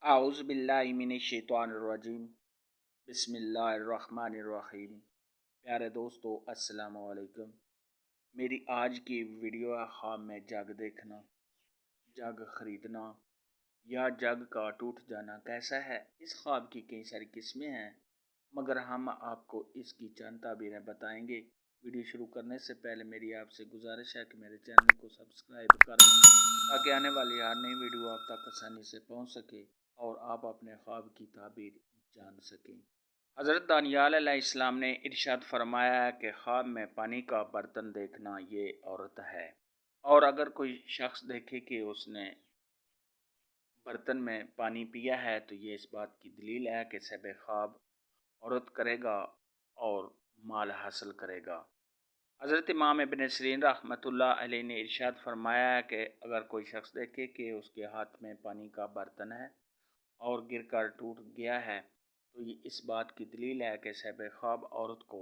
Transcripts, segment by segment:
اعوذ باللہ من الشیطان الرجیم بسم اللہ الرحمن الرحیم۔ پیارے دوستو السلام علیکم۔ میری آج کی ویڈیو ہے خواب میں جگ دیکھنا، جگ خریدنا یا جگ کا ٹوٹ جانا کیسا ہے۔ اس خواب کی کئی ساری قسمیں ہیں، مگر ہم آپ کو اس کی چند تعبیریں بتائیں گے۔ ویڈیو شروع کرنے سے پہلے میری آپ سے گزارش ہے کہ میرے چینل کو سبسکرائب کر لیں تاکہ آنے والی ہر نئی ویڈیو آپ تک آسانی سے پہنچ سکے اور آپ اپنے خواب کی تعبیر جان سکیں۔ حضرت دانیال علیہ السلام نے ارشاد فرمایا ہے کہ خواب میں پانی کا برتن دیکھنا یہ عورت ہے، اور اگر کوئی شخص دیکھے کہ اس نے برتن میں پانی پیا ہے تو یہ اس بات کی دلیل ہے کہ صاحب خواب عورت کرے گا اور مال حاصل کرے گا۔ حضرت امام ابن سیرین رحمۃ اللہ علیہ نے ارشاد فرمایا ہے کہ اگر کوئی شخص دیکھے کہ اس کے ہاتھ میں پانی کا برتن ہے اور گر کر ٹوٹ گیا ہے تو یہ اس بات کی دلیل ہے کہ صاحب خواب عورت کو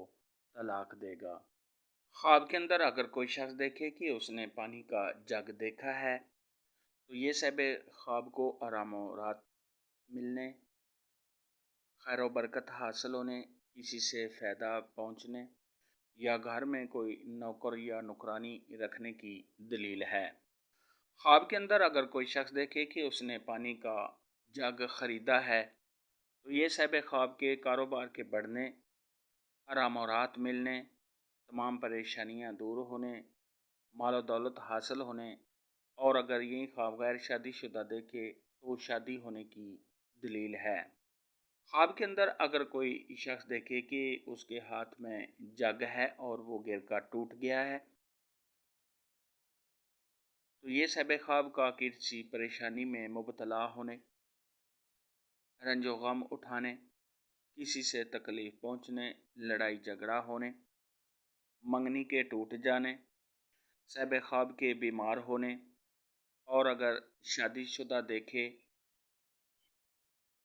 طلاق دے گا۔ خواب کے اندر اگر کوئی شخص دیکھے کہ اس نے پانی کا جگ دیکھا ہے تو یہ صاحب خواب کو آرام و راحت ملنے، خیر و برکت حاصل ہونے، کسی سے فائدہ پہنچنے یا گھر میں کوئی نوکر یا نوکرانی رکھنے کی دلیل ہے۔ خواب کے اندر اگر کوئی شخص دیکھے کہ اس نے پانی کا جگ خریدا ہے تو یہ صاحب خواب کے کاروبار کے بڑھنے، آرام و راحت ملنے، تمام پریشانیاں دور ہونے، مال و دولت حاصل ہونے، اور اگر یہی خواب غیر شادی شدہ دیکھے تو وہ شادی ہونے کی دلیل ہے۔ خواب کے اندر اگر کوئی شخص دیکھے کہ اس کے ہاتھ میں جگ ہے اور وہ گر کر ٹوٹ گیا ہے تو یہ صاحب خواب کا کسی پریشانی میں مبتلا ہونے، رنج و غم اٹھانے، کسی سے تکلیف پہنچنے، لڑائی جھگڑا ہونے، منگنی کے ٹوٹ جانے، صاحب خواب کے بیمار ہونے، اور اگر شادی شدہ دیکھے،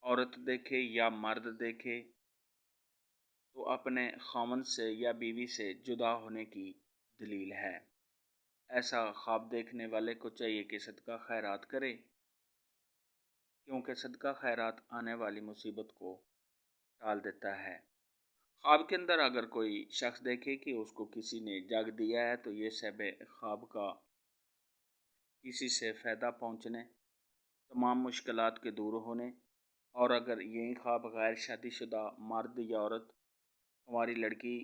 عورت دیکھے یا مرد دیکھے تو اپنے خاوند سے یا بیوی سے جدا ہونے کی دلیل ہے۔ ایسا خواب دیکھنے والے کو چاہیے کہ صدقہ خیرات کرے، کیونکہ صدقہ خیرات آنے والی مصیبت کو ٹال دیتا ہے۔ خواب کے اندر اگر کوئی شخص دیکھے کہ اس کو کسی نے جگ دیا ہے تو یہ صاحب خواب کا کسی سے فائدہ پہنچنے، تمام مشکلات کے دور ہونے، اور اگر یہی خواب غیر شادی شدہ مرد یا عورت، کنواری لڑکی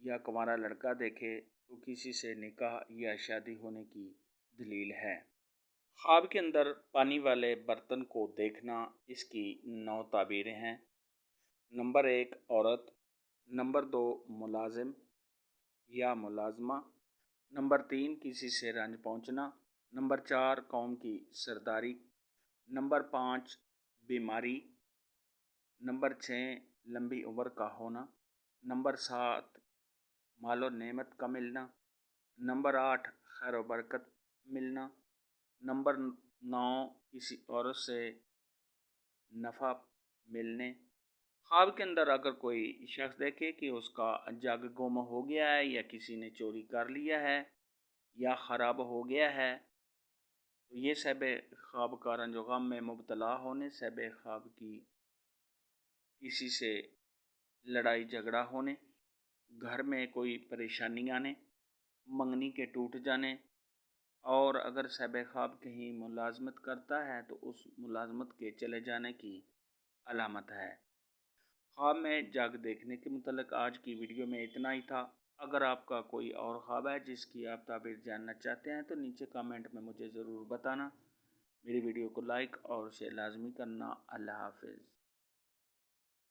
یا کنوارا لڑکا دیکھے تو کسی سے نکاح یا شادی ہونے کی دلیل ہے۔ خواب کے اندر پانی والے برتن کو دیکھنا، اس کی 9 تعبیریں ہیں۔ نمبر 1 عورت، نمبر 2 ملازم یا ملازمہ، نمبر 3 کسی سے رنج پہنچنا، نمبر 4 قوم کی سرداری، نمبر 5 بیماری، نمبر 6 لمبی عمر کا ہونا، نمبر 7 مال و نعمت کا ملنا، نمبر 8 خیر و برکت ملنا، نمبر 9 کسی عورت سے نفع ملنے۔ خواب کے اندر اگر کوئی شخص دیکھے کہ اس کا جگ گم ہو گیا ہے یا کسی نے چوری کر لیا ہے یا خراب ہو گیا ہے تو یہ صاحب خواب کا رنج و غم میں مبتلا ہونے، صاحب خواب کی کسی سے لڑائی جھگڑا ہونے، گھر میں کوئی پریشانی آنے، منگنی کے ٹوٹ جانے، اور اگر صاحب خواب کہیں ملازمت کرتا ہے تو اس ملازمت کے چلے جانے کی علامت ہے۔ خواب میں جگ دیکھنے کے متعلق آج کی ویڈیو میں اتنا ہی تھا۔ اگر آپ کا کوئی اور خواب ہے جس کی آپ تعبیر جاننا چاہتے ہیں تو نیچے کامنٹ میں مجھے ضرور بتانا۔ میری ویڈیو کو لائک اور شیئر لازمی کرنا۔ اللہ حافظ۔